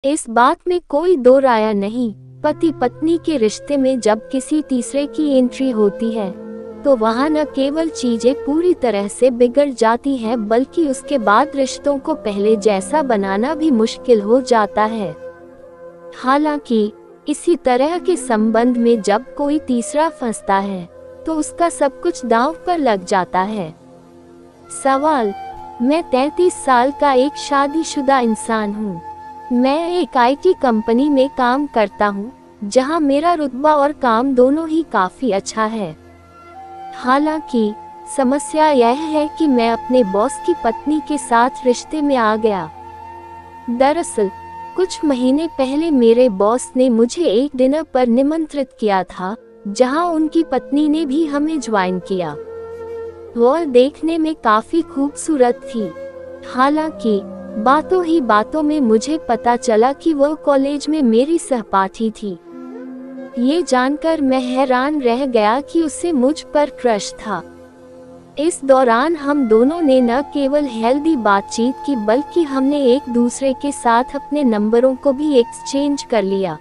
इस बात में कोई दो राय नहीं, पति पत्नी के रिश्ते में जब किसी तीसरे की एंट्री होती है तो वहाँ न केवल चीजें पूरी तरह से बिगड़ जाती हैं बल्कि उसके बाद रिश्तों को पहले जैसा बनाना भी मुश्किल हो जाता है। हालांकि इसी तरह के संबंध में जब कोई तीसरा फंसता है तो उसका सब कुछ दांव पर लग जाता है। सवाल: मैं 33 साल का एक शादीशुदा इंसान हूँ। मैं एक IT कंपनी में काम करता हूँ जहाँ मेरा रुतबा और काम दोनों ही काफी अच्छा है। हालांकि समस्या यह है कि मैं अपने बॉस की पत्नी के साथ रिश्ते में आ गया। दरअसल कुछ महीने पहले मेरे बॉस ने मुझे एक डिनर पर निमंत्रित किया था जहां उनकी पत्नी ने भी हमें ज्वाइन किया। वह देखने में काफी खूबसूरत थी। हालांकि बातों ही बातों में मुझे पता चला कि वह कॉलेज में मेरी सहपाठी थी। ये जानकर मैं हैरान रह गया कि उसे मुझ पर क्रश था। इस दौरान हम दोनों ने न केवल हेल्दी बातचीत की बल्कि हमने एक दूसरे के साथ अपने नंबरों को भी एक्सचेंज कर लिया।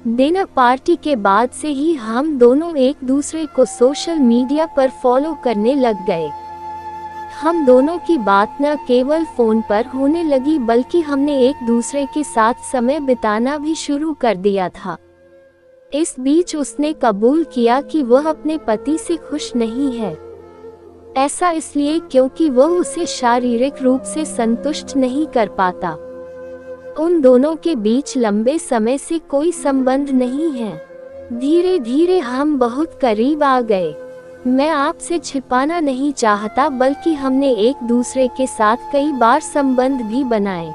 डिनर पार्टी के बाद से ही हम दोनों एक दूसरे को सोशल मीडिया पर फॉलो करने लग गए। हम दोनों की बात न केवल फोन पर होने लगी बल्कि हमने एक दूसरे के साथ समय बिताना भी शुरू कर दिया था। इस बीच उसने कबूल किया कि वह अपने पति से खुश नहीं है। ऐसा इसलिए क्योंकि वह उसे शारीरिक रूप से संतुष्ट नहीं कर पाता। उन दोनों के बीच लंबे समय से कोई संबंध नहीं है। धीरे धीरे हम बहुत करीब आ गए। मैं आपसे छिपाना नहीं चाहता बल्कि हमने एक दूसरे के साथ कई बार संबंध भी बनाए।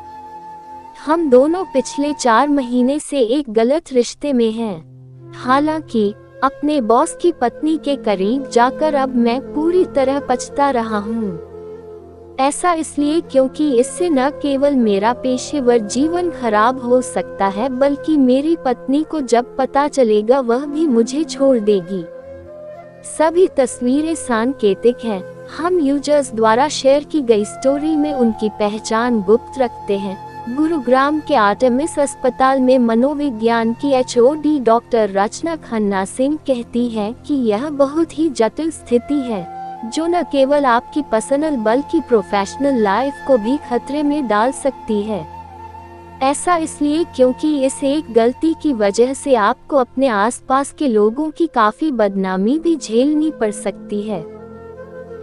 हम दोनों पिछले 4 महीने से एक गलत रिश्ते में हैं। हालांकि अपने बॉस की पत्नी के करीब जाकर अब मैं पूरी तरह पछता रहा हूँ। ऐसा इसलिए क्योंकि इससे न केवल मेरा पेशेवर जीवन खराब हो सकता है बल्कि मेरी पत्नी को जब पता चलेगा वह भी मुझे छोड़ देगी। सभी तस्वीरें सांकेतिक हैं। हम यूजर्स द्वारा शेयर की गई स्टोरी में उनकी पहचान गुप्त रखते हैं। गुरुग्राम के आर्टेमिस अस्पताल में मनोविज्ञान की HOD डॉक्टर रचना खन्ना सिंह कहती हैं कि यह बहुत ही जटिल स्थिति है जो न केवल आपकी पर्सनल बल्कि प्रोफेशनल लाइफ को भी खतरे में डाल सकती है। ऐसा इसलिए क्योंकि इस एक गलती की वजह से आपको अपने आसपास के लोगों की काफी बदनामी भी झेलनी पड़ सकती है।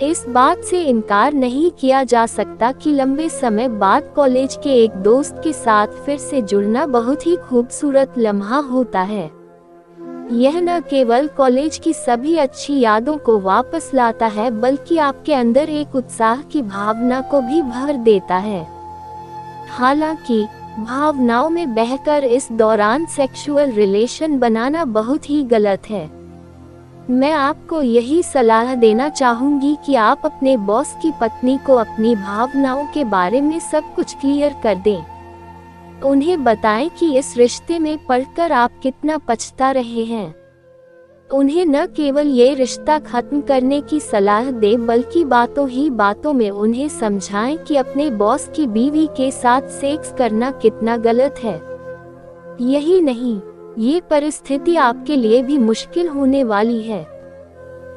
इस बात से इनकार नहीं किया जा सकता कि लंबे समय बाद कॉलेज के एक दोस्त के साथ फिर से जुड़ना बहुत ही खूबसूरत लम्हा होता है। यह न केवल कॉलेज की सभी अच्छी यादों को वापस लाता है बल्कि आपके अंदर एक उत्साह की भावना को भी भर देता है। हालांकि भावनाओं में बहकर इस दौरान सेक्सुअल रिलेशन बनाना बहुत ही गलत है। मैं आपको यही सलाह देना चाहूंगी कि आप अपने बॉस की पत्नी को अपनी भावनाओं के बारे में सब कुछ क्लियर कर दें। उन्हें बताएं कि इस रिश्ते में पड़कर आप कितना पछता रहे हैं। उन्हें न केवल ये रिश्ता खत्म करने की सलाह दें बल्कि बातों ही बातों में उन्हें समझाएं कि अपने बॉस की बीवी के साथ सेक्स करना कितना गलत है। यही नहीं, ये परिस्थिति आपके लिए भी मुश्किल होने वाली है।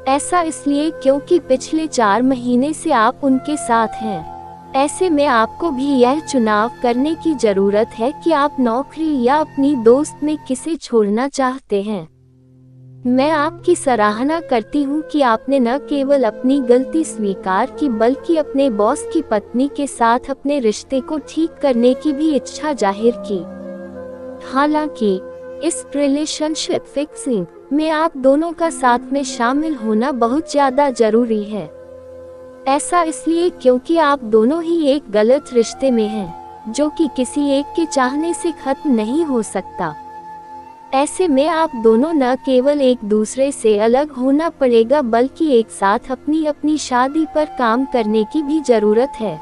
ऐसा इसलिए क्योंकि पिछले 4 महीने से आप उनके साथ हैं। ऐसे में आपको भी यह चुनाव करने की जरूरत है कि आप नौकरी या अपनी दोस्त में किसे छोड़ना चाहते हैं। मैं आपकी सराहना करती हूँ कि आपने न केवल अपनी गलती स्वीकार की बल्कि अपने बॉस की पत्नी के साथ अपने रिश्ते को ठीक करने की भी इच्छा जाहिर की। हालांकि इस रिलेशनशिप फिक्सिंग में आप दोनों का साथ में शामिल होना बहुत ज्यादा जरूरी है। ऐसा इसलिए क्योंकि आप दोनों ही एक गलत रिश्ते में हैं, जो कि किसी एक के चाहने से खत्म नहीं हो सकता। ऐसे में आप दोनों न केवल एक दूसरे से अलग होना पड़ेगा बल्कि एक साथ अपनी अपनी शादी पर काम करने की भी जरूरत है।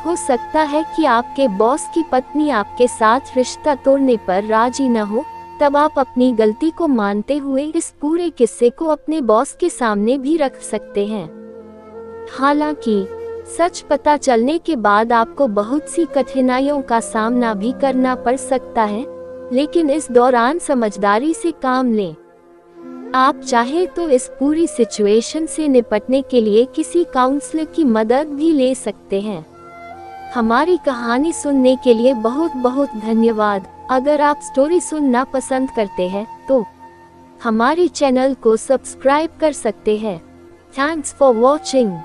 हो सकता है कि आपके बॉस की पत्नी आपके साथ रिश्ता तोड़ने पर राजी न हो, तब आप अपनी गलती को मानते हुए इस पूरे किस्से को अपने बॉस के सामने भी रख सकते हैं। हालांकि सच पता चलने के बाद आपको बहुत सी कठिनाइयों का सामना भी करना पड़ सकता है, लेकिन इस दौरान समझदारी से काम लें। आप चाहे तो इस पूरी सिचुएशन से निपटने के लिए किसी काउंसलर की मदद भी ले सकते हैं। हमारी कहानी सुनने के लिए बहुत बहुत धन्यवाद। अगर आप स्टोरी सुनना पसंद करते हैं तो हमारे चैनल को सब्सक्राइब कर सकते हैं। Thanks for watching.